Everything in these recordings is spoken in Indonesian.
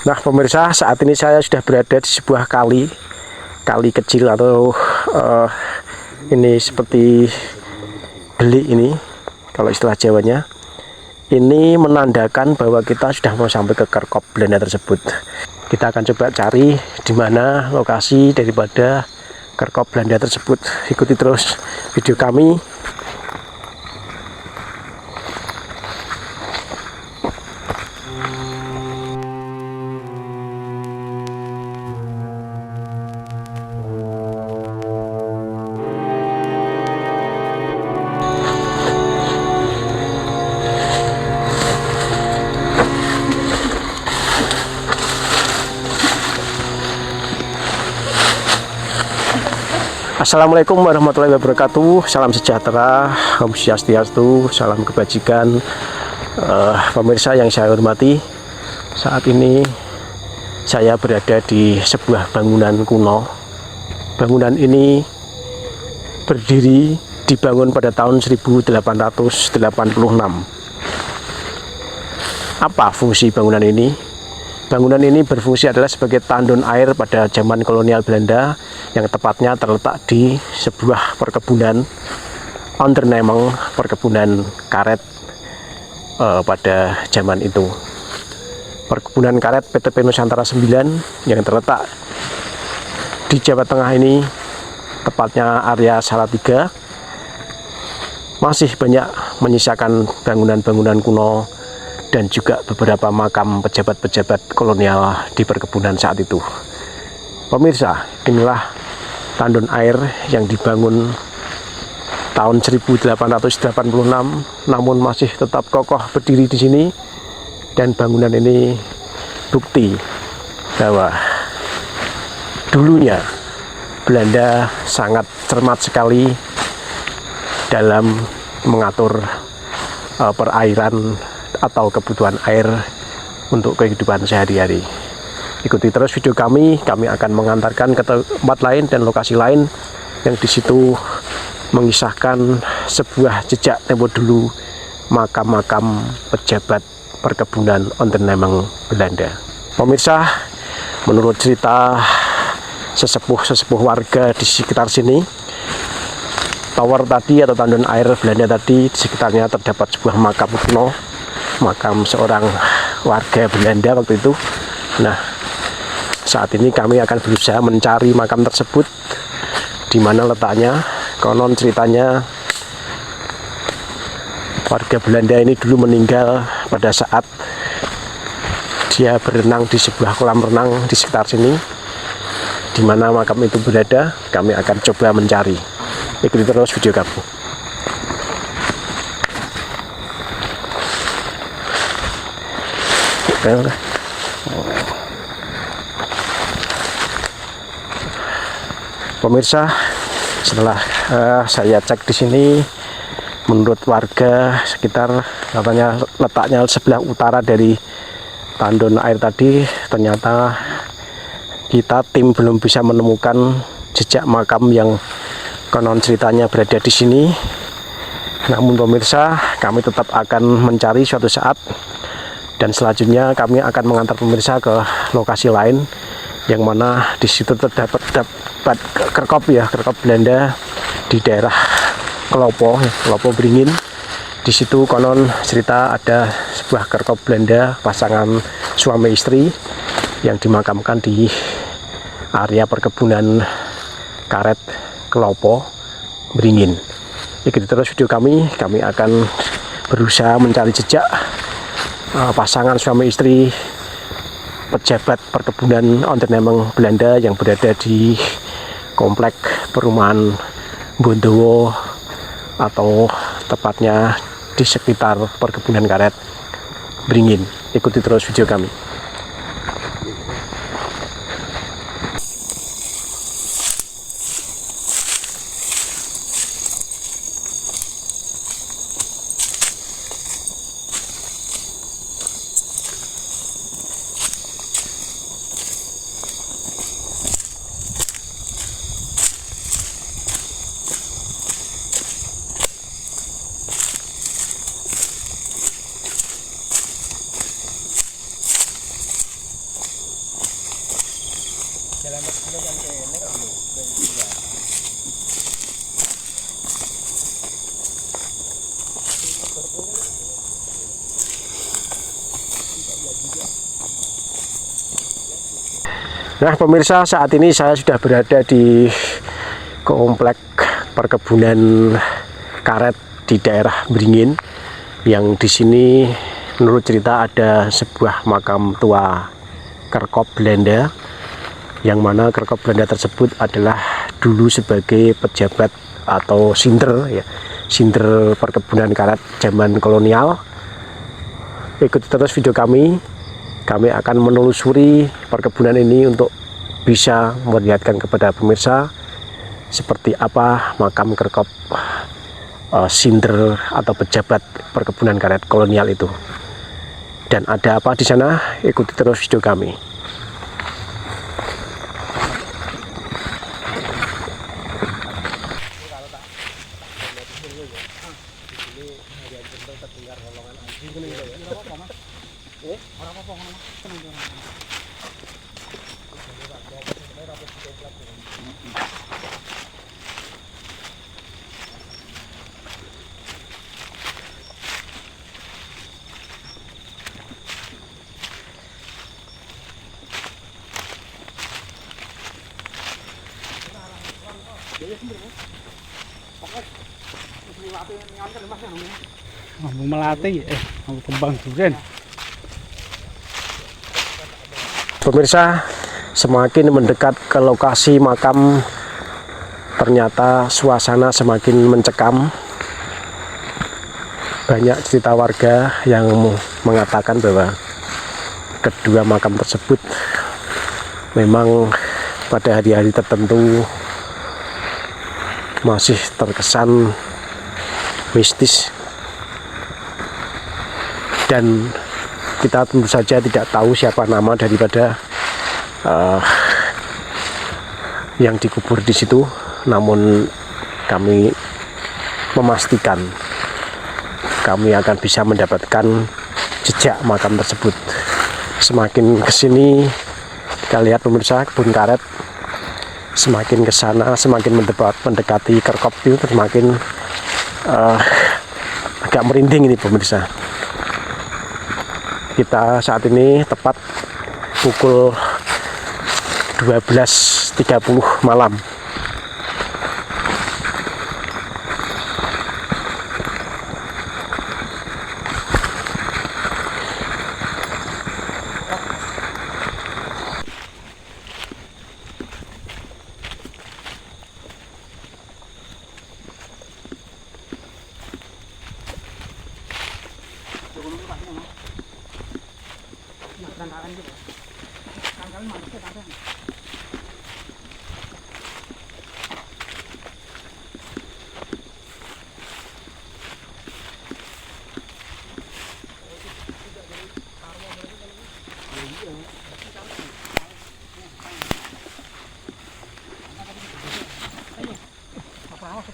Nah pemirsa, saat ini saya sudah berada di sebuah kali kecil atau ini seperti belik ini kalau istilah Jawanya. Ini menandakan bahwa kita sudah mau sampai ke Kerkop Belanda tersebut. Kita akan coba cari di mana lokasi daripada Kerkop Belanda tersebut. Ikuti terus video kami. Assalamualaikum warahmatullahi wabarakatuh. Salam sejahtera, Om Swastiastu, salam kebajikan. Pemirsa yang saya hormati, saat ini saya berada di sebuah bangunan kuno. Bangunan ini dibangun pada tahun 1886. Apa fungsi bangunan ini? Bangunan ini berfungsi adalah sebagai tandon air pada zaman kolonial Belanda, yang tepatnya terletak di sebuah perkebunan onderneming, perkebunan karet pada zaman itu. Perkebunan karet PTP Nusantara 9 yang terletak di Jawa Tengah ini, tepatnya area Salatiga, masih banyak menyisakan bangunan-bangunan kuno dan juga beberapa makam pejabat-pejabat kolonial di perkebunan saat itu. Pemirsa, inilah tandon air yang dibangun tahun 1886, namun masih tetap kokoh berdiri di sini, dan bangunan ini bukti bahwa dulunya Belanda sangat cermat sekali dalam mengatur perairan atau kebutuhan air untuk kehidupan sehari-hari. Ikuti terus video kami akan mengantarkan ke tempat lain dan lokasi lain yang di situ mengisahkan sebuah jejak tempo dulu makam-makam pejabat perkebunan onderneming Belanda. Pemirsa, menurut cerita sesepuh warga di sekitar sini, tower tadi atau tandon air Belanda tadi, di sekitarnya terdapat sebuah makam kuno, makam seorang warga Belanda waktu itu. Nah, saat ini kami akan berusaha mencari makam tersebut, di mana letaknya. Konon ceritanya warga Belanda ini dulu meninggal pada saat dia berenang di sebuah kolam renang di sekitar sini. Di mana makam itu berada, kami akan coba mencari. Ikuti terus video kami. Pemirsa, setelah saya cek di sini, menurut warga sekitar katanya letaknya sebelah utara dari tandon air tadi. Ternyata tim belum bisa menemukan jejak makam yang konon ceritanya berada di sini. Namun pemirsa, kami tetap akan mencari suatu saat, dan selanjutnya kami akan mengantar pemirsa ke lokasi lain, yang mana di situ terdapat Kerkop Belanda di daerah Kelopo Beringin. Di situ konon cerita ada sebuah Kerkop Belanda pasangan suami istri yang dimakamkan di area perkebunan karet Kelopo Beringin. Ikuti terus video kami akan berusaha mencari jejak pasangan suami istri pejabat perkebunan onderneming Belanda yang berada di komplek perumahan Bondowo, atau tepatnya di sekitar perkebunan karet Beringin. Ikuti terus video kami. Nah pemirsa, saat ini saya sudah berada di komplek perkebunan karet di daerah Beringin, yang di sini menurut cerita ada sebuah makam tua Kerkop Belanda, yang mana Kerkop Belanda tersebut adalah dulu sebagai pejabat atau sinder ya, sinder perkebunan karet zaman kolonial. Ikuti terus video kami akan menelusuri perkebunan ini untuk bisa memperlihatkan kepada pemirsa seperti apa makam Kerkop sinder atau pejabat perkebunan karet kolonial itu, dan ada apa di sana. Ikuti terus video kami. Melati, kembang durian. Pemirsa, semakin mendekat ke lokasi makam, ternyata suasana semakin mencekam. Banyak cerita warga yang mengatakan bahwa kedua makam tersebut memang pada hari-hari tertentu masih terkesan mistis, dan kita tentu saja tidak tahu siapa nama daripada yang dikubur di situ. Namun kami memastikan kami akan bisa mendapatkan jejak makam tersebut. Semakin kesini kita lihat pemirsa, kebun karet semakin ke sana, semakin mendekati Kerkop itu semakin agak merinding ini pemirsa. Kita saat ini tepat pukul 12.30 malam.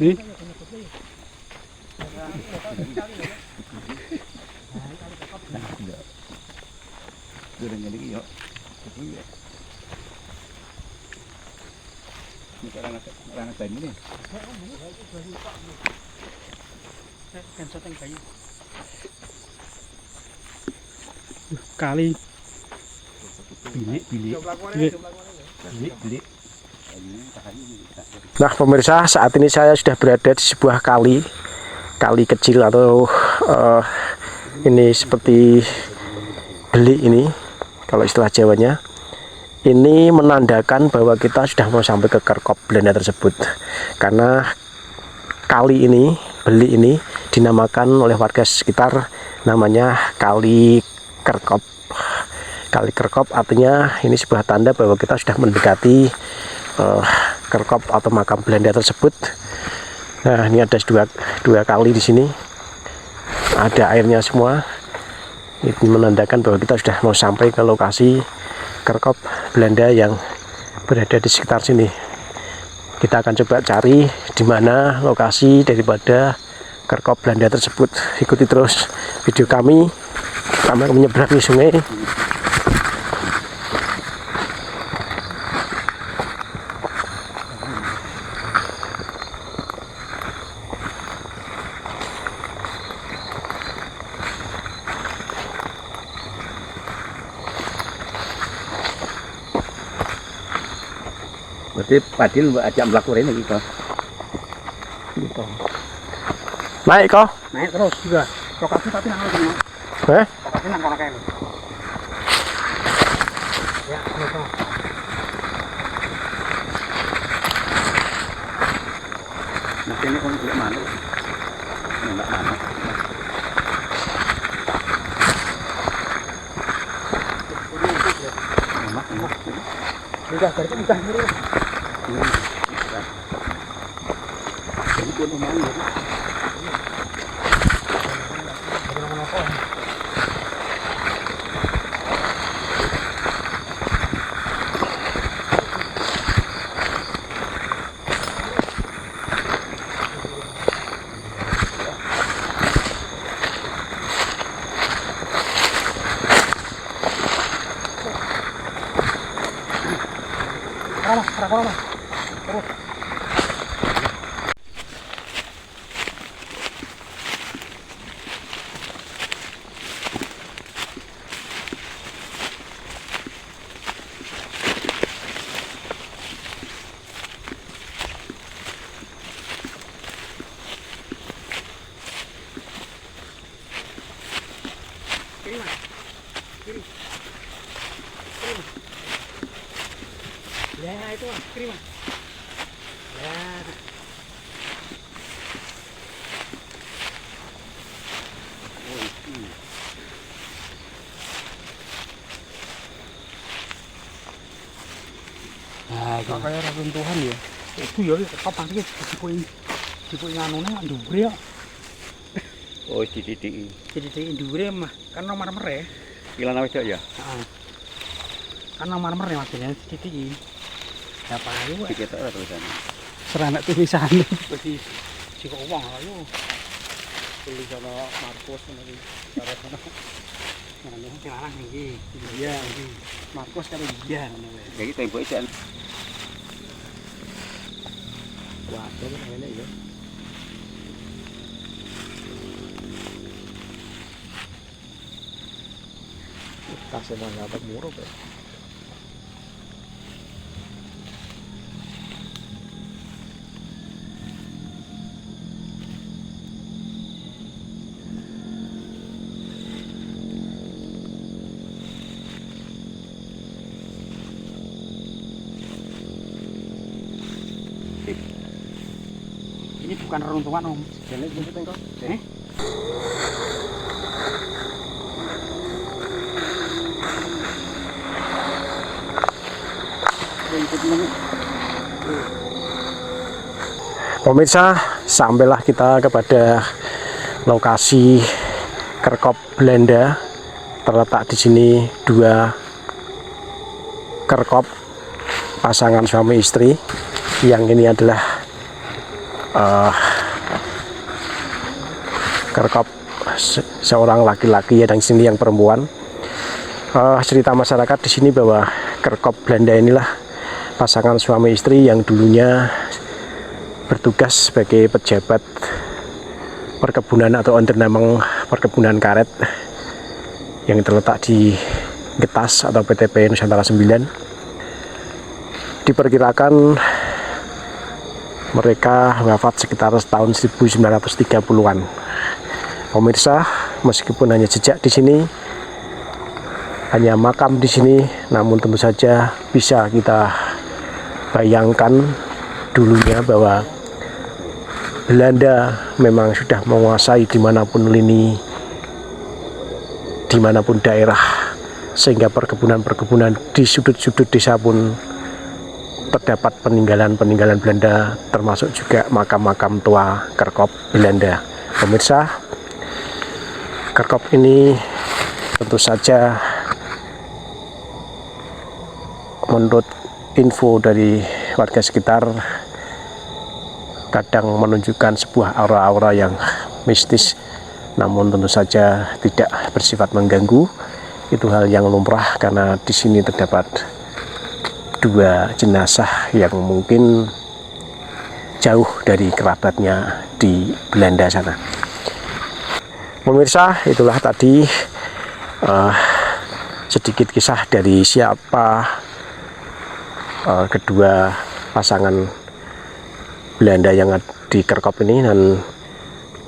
Nih. Kali bilik. Nah pemirsa, saat ini saya sudah berada di sebuah kali kecil atau ini seperti belik ini kalau istilah Jawanya. Ini menandakan bahwa kita sudah mau sampai ke Kerkop Belanda tersebut, karena kali ini, belik ini dinamakan oleh warga sekitar namanya Kali Kerkop. Kali Kerkop artinya ini sebuah tanda bahwa kita sudah mendekati Kerkop atau makam Belanda tersebut. Nah ini ada dua kali di sini, ada airnya semua. Ini menandakan bahwa kita sudah mau sampai ke lokasi Kerkop Belanda yang berada di sekitar sini. Kita akan coba cari di mana lokasi daripada Kerkop Belanda tersebut. Ikuti terus video kami akan menyeberangi sungai. Berarti Padil ajak mlaku rene iki kok. Gitu. Naik kok. Naik terus juga. Lokasi tapi nang kono. Lokasi nang kono kae. Ya, gitu. Nah, ini kon golek manuk. Nembak manuk. Udah, berarti udah ngeri. Ini pun omong ya. Arah. Terus. Kiri. Ya, itu kiri, Mas. Ya. Nah, itu kayak runtuhan ya. Itu ya kapan sih dipuing anune nang dhuwur ya. Oh, titik-titik. Titik dhuwure mah kan nomor mere. Ilan wedok ya? Heeh. Kan nomor mere maksudnya titik. Apa ayo Diketok ora tulisane. serenak tulisane wis jika wong ayo tulisan Markus ngono cara kono ngene celarang iki iya iki Markus karo iya ngono wae Jadi tembok iki Waduh, ngene ya. Kasih mana dapat murah ya. ini bukan reruntuhan om Ini jemput engkau. Pemirsa, sampailah kita kepada lokasi Kerkop Belanda. Terletak di sini dua kerkop pasangan suami istri. Yang ini adalah kerkop seorang laki-laki dan sini yang perempuan. Cerita masyarakat di sini bahwa Kerkop Belanda inilah pasangan suami istri yang dulunya bertugas sebagai pejabat perkebunan atau ondernameng perkebunan karet yang terletak di Getas atau PTP Nusantara 9. Diperkirakan mereka wafat sekitar tahun 1930-an. Pemirsa, meskipun hanya jejak di sini, hanya makam di sini, namun tentu saja bisa kita bayangkan dulunya bahwa Belanda memang sudah menguasai dimanapun lini, dimanapun daerah, sehingga perkebunan-perkebunan di sudut-sudut desa pun terdapat peninggalan-peninggalan Belanda, termasuk juga makam-makam tua Kerkop Belanda. Pemirsa, Kerkop ini tentu saja menurut info dari warga sekitar kadang menunjukkan sebuah aura-aura yang mistis, namun tentu saja tidak bersifat mengganggu. Itu hal yang lumrah karena di sini terdapat dua jenazah yang mungkin jauh dari kerabatnya di Belanda sana. Pemirsa, itulah tadi sedikit kisah dari siapa kedua pasangan Belanda yang ada di Kerkop ini. Dan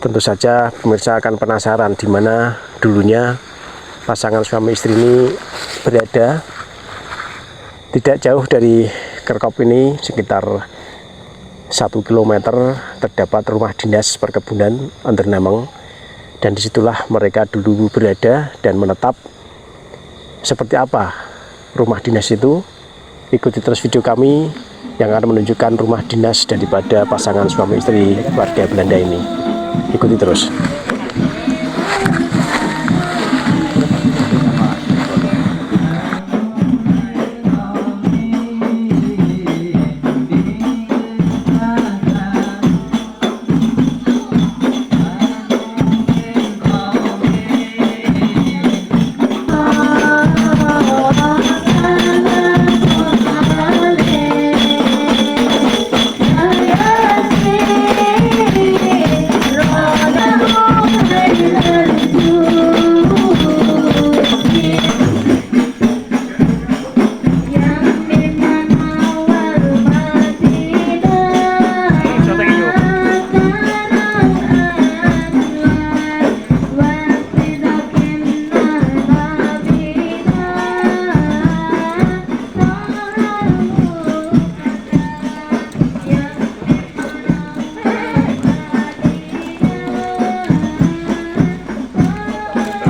tentu saja pemirsa akan penasaran di mana dulunya pasangan suami istri ini berada. Tidak jauh dari Kerkop ini, sekitar 1 kilometer, terdapat rumah dinas perkebunan Ondernemeng, dan disitulah mereka dulu berada dan menetap. Seperti apa rumah dinas itu? Ikuti terus video kami yang akan menunjukkan rumah dinas daripada pasangan suami istri warga Belanda ini. Ikuti terus.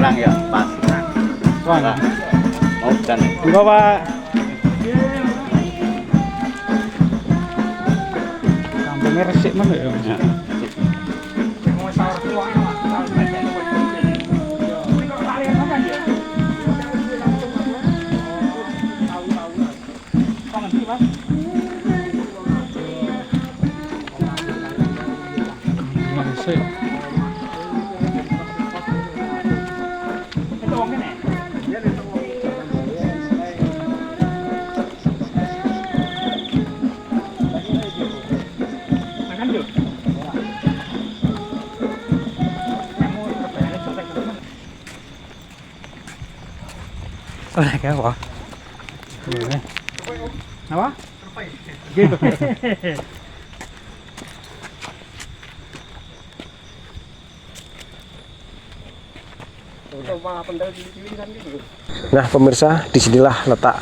Terang ya, pas. Wah, Oh, bukan. enggak Pak. Kampungnya resik mana ya? Ya. Resik. Oleh kayak apa? Apa? Gitu. Nah pemirsa, disinilah letak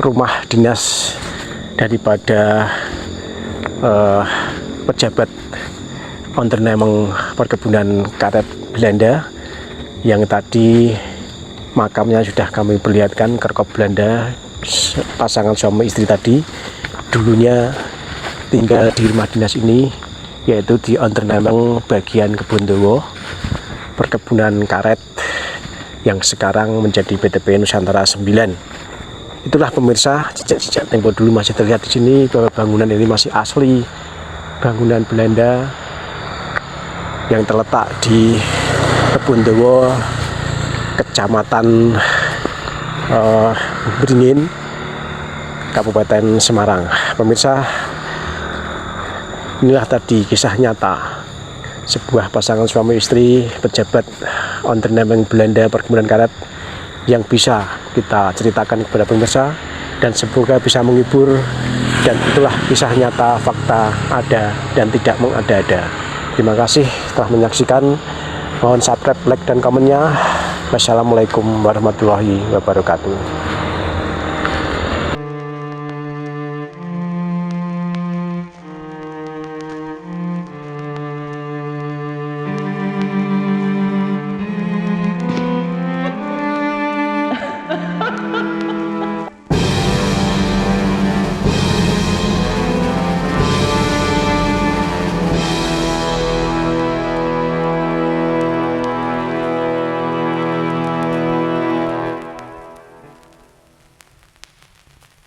rumah dinas daripada pejabat Ondernemeng perkebunan karet Belanda yang tadi makamnya sudah kami perlihatkan. Kerkop Belanda, pasangan suami istri tadi dulunya tinggal di rumah dinas ini, yaitu di Ondernemeng bagian Kebondowo perkebunan karet yang sekarang menjadi PTP Nusantara 9. Itulah pemirsa, jejak-jejak tempo dulu masih terlihat di sini bahwa bangunan ini masih asli bangunan Belanda yang terletak di Kebondowo, Kecamatan Beringin, Kabupaten Semarang. Pemirsa, inilah tadi kisah nyata sebuah pasangan suami istri pejabat Ondernemeng Belanda perkebunan karet yang bisa kita ceritakan kepada pemirsa, dan semoga bisa menghibur. Dan itulah kisah nyata, fakta ada dan tidak mengada-ada. Terima kasih telah menyaksikan. Mohon subscribe, like, dan komennya. Wassalamualaikum warahmatullahi wabarakatuh.